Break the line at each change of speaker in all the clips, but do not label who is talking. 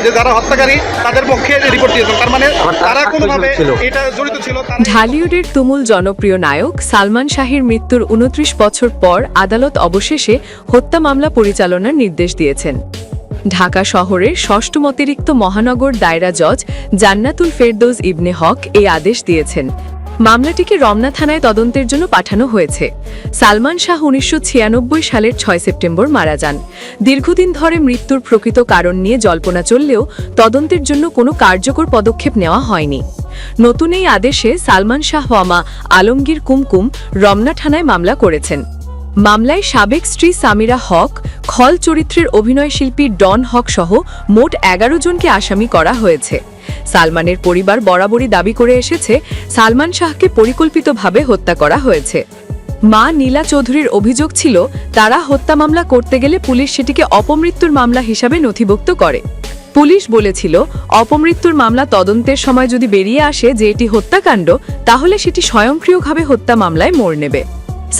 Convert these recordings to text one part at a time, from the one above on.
যে যারা হত্যাকারী তাদের পক্ষে রিপোর্ট দিয়েছেন, তার মানে তারা কোনোভাবে এটা জড়িত ছিল।
ঢালিউডের তুমুল জনপ্রিয় নায়ক সালমান শাহের মৃত্যুর 29 বছর পর আদালত অবশেষে হত্যা মামলা পরিচালনার নির্দেশ দিয়েছেন। ঢাকা শহরের ষষ্ঠ অতিরিক্ত মহানগর দায়রা জজ জান্নাতুল ফেরদৌস ইবনে হক এই আদেশ দিয়েছেন। মামলাটিকে রমনা থানায় তদন্তের জন্য পাঠানো হয়েছে। সালমান শাহ 1996 সালের 6 সেপ্টেম্বর মারা যান। দীর্ঘদিন ধরে মৃত্যুর প্রকৃত কারণ নিয়ে জল্পনা চললেও তদন্তের জন্য কোনো কার্যকর পদক্ষেপ নেওয়া হয়নি। নতুন এই আদেশে সালমান শাহ ওয়ামা আলমগীর কুমকুম রমনা থানায় মামলা করেছেন। মামলায় সাবেক স্ত্রী সামিরা হক, খল চরিত্রের অভিনয়শিল্পী ডন হক সহ মোট 11 জনকে আসামি করা হয়েছে। সালমানের পরিবার বরাবরই দাবি করে এসেছে সালমান শাহকে পরিকল্পিতভাবে হত্যা করা হয়েছে। মা নীলা চৌধুরীর অভিযোগ ছিল তারা হত্যা মামলা করতে গেলে পুলিশ সেটিকে অপমৃত্যুর মামলা হিসাবে নথিভুক্ত করে। পুলিশ বলেছিল অপমৃত্যুর মামলা তদন্তের সময় যদি বেরিয়ে আসে যে এটি হত্যাকাণ্ড, তাহলে সেটি স্বয়ংক্রিয়ভাবে হত্যা মামলায় মোড় নেবে।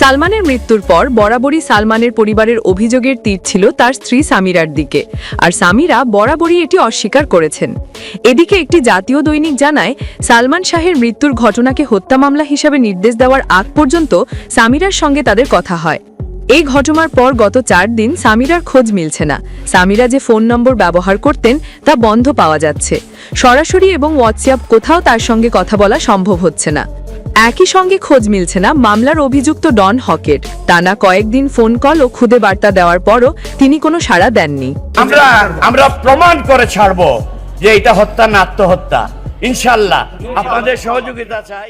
সালমানের মৃত্যুর পর বরাবরই সালমানের পরিবারের অভিযোগের তীর ছিল তার স্ত্রী সামিরার দিকে, আর সামিরা বরাবরই এটি অস্বীকার করেছেন। এদিকে একটি জাতীয় দৈনিক জানায় সালমান শাহের মৃত্যুর ঘটনাকে হত্যা মামলা হিসাবে নির্দেশ দেওয়ার আগ পর্যন্ত সামিরার সঙ্গে তাদের কথা হয়। এই ঘটনার পর গত 4 দিন সামিরার খোঁজ মিলছে না। সামিরা যে ফোন নম্বর ব্যবহার করতেন তা বন্ধ পাওয়া যাচ্ছে। সরাসরি এবং হোয়াটসঅ্যাপ কোথাও তার সঙ্গে কথা বলা সম্ভব হচ্ছে না। একই সঙ্গে খোঁজ মিলছে না মামলার অভিযুক্ত ডন হকের। টানা কয়েকদিন ফোন কল ও খুদে বার্তা দেওয়ার পরও তিনি কোনো সাড়া দেননি।
আমরা প্রমাণ করে ছাড়বো যে এটা হত্যা না আত্মহত্যা। ইনশাআল্লাহ আপনাদের সহযোগিতা চাই।